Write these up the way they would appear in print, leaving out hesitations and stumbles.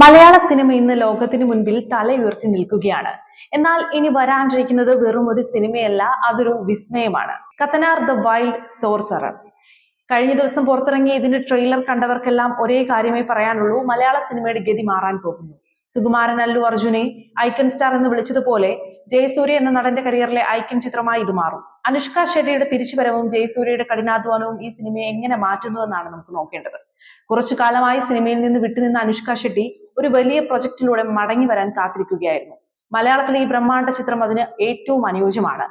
മലയാള cinema ഇന്ന് ലോകത്തിന് മുൻപിൽ തലയുയർത്തി നിൽക്കുകയാണ്. എന്നാൽ ഇനി വരാനിരിക്കുന്നത് വെറും ഒരു സിനിമയല്ല, അതൊരു വിസ്മയമാണ്. കത്തനാർ ദ വൈൽഡ് സോർസറർ. കഴിഞ്ഞ ദിവസം പുറത്തിറങ്ങിയ ഇതിന്റെ ട്രെയിലർ കണ്ടവർക്കെല്ലാം ഒരേ കാര്യമേ പറയാനുള്ളൂ: മലയാള സിനിമയുടെ ഗതി മാറാൻ പോകുന്നു. സുകുമാരൻ അല്ലു അർജുനെ ഐക്കൺ സ്റ്റാർ എന്ന് വിളിച്ചതുപോലെ ജയസൂര്യ എന്ന നടന്റെ കരിയറിലെ ഐക്കൺ ചിത്രമായി ഇത് മാറും. അനുഷ്ക ഷെട്ടിയുടെ തിരിച്ചുവരവും ജയസൂര്യയുടെ കഠിനാധ്വാനവും ഈ സിനിമയെ എങ്ങനെ മാറ്റുന്നുവെന്നാണ് നമുക്ക് നോക്കേണ്ടത്. കുറച്ചു കാലമായി സിനിമയിൽ നിന്ന് വിട്ടുനിന്ന അനുഷ്ക ഷെട്ടി ഒരു വലിയ പ്രൊജക്ടിലൂടെ മടങ്ങി വരാൻ കാത്തിരിക്കുകയായിരുന്നു. മലയാളത്തിലെ ഈ ബ്രഹ്മാണ്ഡ ചിത്രം അതിന് ഏറ്റവും അനുയോജ്യമാണ്.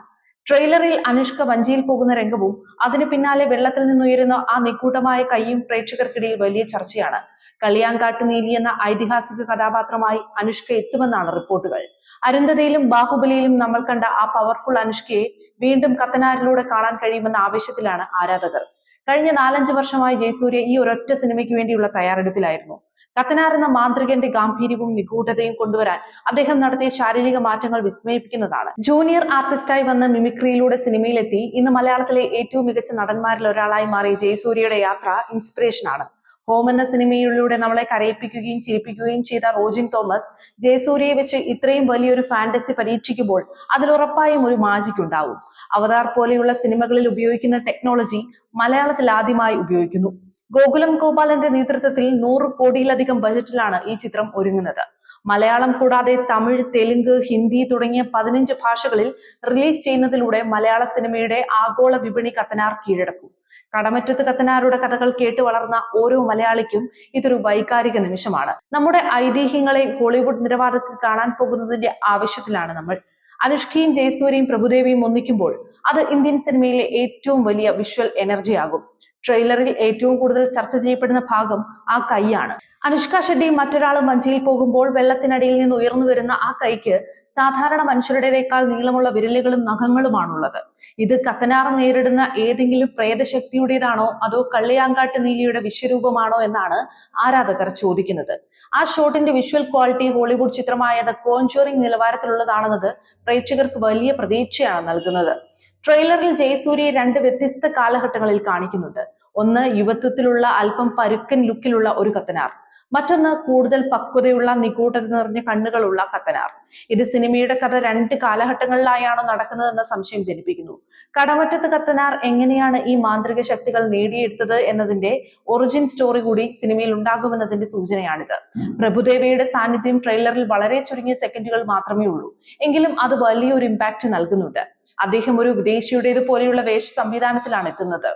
ട്രെയിലറിൽ അനുഷ്ക വഞ്ചിയിൽ പോകുന്ന രംഗവും അതിന് പിന്നാലെ വെള്ളത്തിൽ നിന്നുയരുന്ന ആ നിഗൂഢമായ കൈയും പ്രേക്ഷകർക്കിടയിൽ വലിയ ചർച്ചയാണ്. കളിയാങ്കാട്ട് നീലി എന്ന ഐതിഹാസിക കഥാപാത്രമായി അനുഷ്ക എത്തുമെന്നാണ് റിപ്പോർട്ടുകൾ. അരുന്ധതിയിലും ബാഹുബലിയിലും നമ്മൾ കണ്ട ആ പവർഫുൾ അനുഷ്കയെ വീണ്ടും കത്തനാരിലൂടെ കാണാൻ കഴിയുമെന്ന ആവേശത്തിലാണ് ആരാധകർ. കഴിഞ്ഞ 4-5 വർഷമായി ജയസൂര്യ ഈ ഒരൊറ്റ സിനിമയ്ക്ക് വേണ്ടിയുള്ള തയ്യാറെടുപ്പിലായിരുന്നു. കത്തനാർ എന്ന മാന്ത്രികന്റെ ഗാംഭീര്യവും നിഗൂഢതയും കൊണ്ടുവരാൻ അദ്ദേഹം നടത്തിയ ശാരീരിക മാറ്റങ്ങൾ വിസ്മയിപ്പിക്കുന്നതാണ്. ജൂനിയർ ആർട്ടിസ്റ്റായി വന്ന മിമിക്രിയിലൂടെ സിനിമയിലെത്തി ഇന്ന് മലയാളത്തിലെ ഏറ്റവും മികച്ച നടന്മാരിൽ ഒരാളായി മാറിയ ജയസൂര്യയുടെ യാത്ര ഇൻസ്പിറേഷനാണ്. ഹോം എന്ന സിനിമയിലൂടെ നമ്മളെ കരയിപ്പിക്കുകയും ചിരിപ്പിക്കുകയും ചെയ്ത റോജിൻ തോമസ് ജയസൂര്യയെ വെച്ച് ഇത്രയും വലിയൊരു ഫാന്റസി പരീക്ഷിക്കുമ്പോൾ അതിൽ ഉറപ്പായും ഒരു മാജിക് ഉണ്ടാവും. അവതാർ പോലെയുള്ള സിനിമകളിൽ ഉപയോഗിക്കുന്ന ടെക്നോളജി മലയാളത്തിൽ ആദ്യമായി ഉപയോഗിക്കുന്നു. ഗോകുലം ഗോപാലന്റെ നേതൃത്വത്തിൽ 100 കോടിയിലധികം ബജറ്റിലാണ് ഈ ചിത്രം ഒരുങ്ങുന്നത്. മലയാളം കൂടാതെ തമിഴ്, തെലുങ്ക്, ഹിന്ദി തുടങ്ങിയ 15 ഭാഷകളിൽ റിലീസ് ചെയ്യുന്നതിലൂടെ മലയാള സിനിമയുടെ ആഗോള വിപണി കത്തനാർ കീഴടക്കും. കടമറ്റത്ത് കത്തനാരുടെ കഥകൾ കേട്ട് വളർന്ന ഓരോ മലയാളിക്കും ഇതൊരു വൈകാരിക നിമിഷമാണ്. നമ്മുടെ ഐതിഹ്യങ്ങളെ ഹോളിവുഡ് നിലവാരത്തിൽ കാണാൻ പോകുന്നതിന്റെ ആവശ്യത്തിലാണ് നമ്മൾ. അനുഷ്കയും ജയസൂര്യയും പ്രഭുദേവയും ഒന്നിക്കുമ്പോൾ അത് ഇന്ത്യൻ സിനിമയിലെ ഏറ്റവും വലിയ വിഷ്വൽ എനർജി ആകും. ട്രെയിലറിൽ ഏറ്റവും കൂടുതൽ ചർച്ച ചെയ്യപ്പെടുന്ന ഭാഗം ആ കൈയാണ്. അനുഷ്ക ഷെട്ടി മറ്റൊരാളും വഞ്ചിയിൽ പോകുമ്പോൾ വെള്ളത്തിനടിയിൽ നിന്ന് ഉയർന്നു വരുന്ന ആ കൈക്ക് സാധാരണ മനുഷ്യരുടേതേക്കാൾ നീളമുള്ള വിരലുകളും നഖങ്ങളുമാണുള്ളത്. ഇത് കത്തനാർ നേരിടുന്ന ഏതെങ്കിലും പ്രേതശക്തിയുടേതാണോ അതോ കളിയാങ്കാട്ട് നീലിയുടെ വിശ്വരൂപമാണോ എന്നാണ് ആരാധകർ ചോദിക്കുന്നത്. ആ ഷോട്ടിന്റെ വിഷ്വൽ ക്വാളിറ്റി ഹോളിവുഡ് ചിത്രമായ ദ കോൺജറിംഗ് നിലവാരത്തിലുള്ളതാണെന്നത് പ്രേക്ഷകർക്ക് വലിയ പ്രതീക്ഷയാണ് നൽകുന്നത്. ട്രെയിലറിൽ ജയസൂര്യയെ 2 വ്യത്യസ്ത കാലഘട്ടങ്ങളിൽ കാണിക്കുന്നുണ്ട്. ഒന്ന് യുവത്വത്തിലുള്ള അല്പം പരുക്കൻ ലുക്കിലുള്ള ഒരു കത്തനാർ, മറ്റൊന്ന് കൂടുതൽ പക്വതയുള്ള നിഗൂഢത നിറഞ്ഞ കണ്ണുകളുള്ള കത്തനാർ. ഇത് സിനിമയുടെ കഥ 2 കാലഘട്ടങ്ങളിലായാണോ നടക്കുന്നതെന്ന സംശയം ജനിപ്പിക്കുന്നു. കടമറ്റത്ത് കത്തനാർ എങ്ങനെയാണ് ഈ മാന്ത്രിക ശക്തികൾ നേടിയെടുത്തത് എന്നതിന്റെ ഒറിജിൻ സ്റ്റോറി കൂടി സിനിമയിൽ ഉണ്ടാകുമെന്നതിന്റെ സൂചനയാണിത്. പ്രഭുദേവയുടെ സാന്നിധ്യം ട്രെയിലറിൽ വളരെ ചുരുങ്ങിയ സെക്കൻഡുകൾ മാത്രമേ ഉള്ളൂ, എങ്കിലും അത് വലിയൊരു ഇമ്പാക്ട് നൽകുന്നുണ്ട്. അദ്ദേഹം ഒരു വിദേശിയുടേത് പോലെയുള്ള വേഷ സംവിധാനത്തിലാണ് എത്തുന്നത്.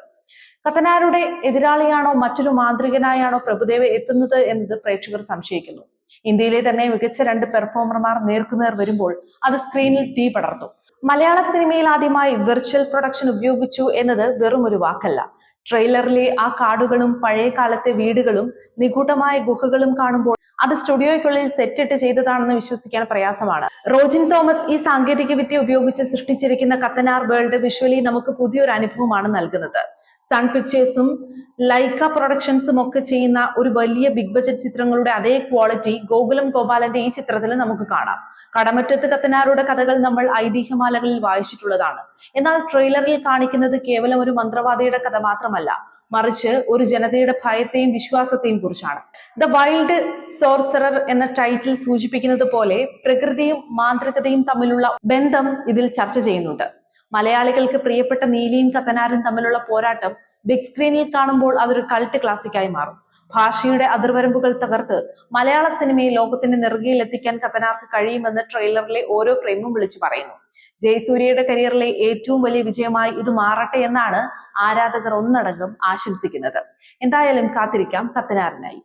കത്തനാരുടെ എതിരാളിയാണോ മറ്റൊരു മാന്ത്രികനായാണോ പ്രഭുദേവ എത്തുന്നത് എന്നത് പ്രേക്ഷകർ സംശയിക്കുന്നു. ഇന്ത്യയിലെ തന്നെ മികച്ച 2 പെർഫോമർമാർ നേർക്കുനേർ വരുമ്പോൾ അത് സ്ക്രീനിൽ തീ പടർത്തും. മലയാള സിനിമയിൽ ആദ്യമായി വിർച്വൽ പ്രൊഡക്ഷൻ ഉപയോഗിച്ചു എന്നത് വെറും ഒരു വാക്കല്ല. ട്രെയിലറിലെ ആ കാടുകളും പഴയ കാലത്തെ വീടുകളും നിഗൂഢമായ ഗുഹകളും കാണുമ്പോൾ അത് സ്റ്റുഡിയോയ്ക്കുള്ളിൽ സെറ്റിട്ട് ചെയ്തതാണെന്ന് വിശ്വസിക്കാൻ പ്രയാസമാണ്. റോജിൻ തോമസ് ഈ സാങ്കേതിക വിദ്യ ഉപയോഗിച്ച് സൃഷ്ടിച്ചിരിക്കുന്ന കത്തനാർ വേൾഡ് വിഷ്വലി നമുക്ക് പുതിയൊരു അനുഭവമാണ് നൽകുന്നത്. സൺ പിക്ചേഴ്സും ലൈക്ക പ്രൊഡക്ഷൻസും ഒക്കെ ചെയ്യുന്ന ഒരു വലിയ ബിഗ് ബജറ്റ് ചിത്രങ്ങളുടെ അതേ ക്വാളിറ്റി ഗോകുലം ഗോപാലന്റെ ഈ ചിത്രത്തിൽ നമുക്ക് കാണാം. കടമറ്റത്ത് കത്തനാരുടെ കഥകൾ നമ്മൾ ഐതിഹ്യമാലകളിൽ വായിച്ചിട്ടുള്ളതാണ്. എന്നാൽ ട്രെയിലറിൽ കാണിക്കുന്നത് കേവലം ഒരു മന്ത്രവാദിയുടെ കഥ മാത്രമല്ല, മറിച്ച് ഒരു ജനതയുടെ ഭയത്തെയും വിശ്വാസത്തെയും കുറിച്ചാണ്. ദ വൈൽഡ് സോർസറർ എന്ന ടൈറ്റിൽ സൂചിപ്പിക്കുന്നത് പോലെ പ്രകൃതിയും മാന്ത്രികതയും തമ്മിലുള്ള ബന്ധം ഇതിൽ ചർച്ച ചെയ്യുന്നുണ്ട്. മലയാളികൾക്ക് പ്രിയപ്പെട്ട നീലിയും കത്തനാരും തമ്മിലുള്ള പോരാട്ടം ബിഗ് സ്ക്രീനിൽ കാണുമ്പോൾ അതൊരു കൾട്ട് ക്ലാസിക്കായി മാറും. ഭാഷയുടെ അതിർവരമ്പുകൾ തകർത്ത് മലയാള സിനിമയെ ലോകത്തിന്റെ നെറുകയിൽ എത്തിക്കാൻ കത്തനാർക്ക് കഴിയുമെന്ന് ട്രെയിലറിലെ ഓരോ ഫ്രെയിമും വിളിച്ചു പറയുന്നു. ജയസൂര്യയുടെ കരിയറിലെ ഏറ്റവും വലിയ വിജയമായി ഇത് മാറട്ടെ എന്നാണ് ആരാധകർ ഒന്നടങ്കം ആശംസിക്കുന്നത്. എന്തായാലും കാത്തിരിക്കാം കത്തനാറിനായി.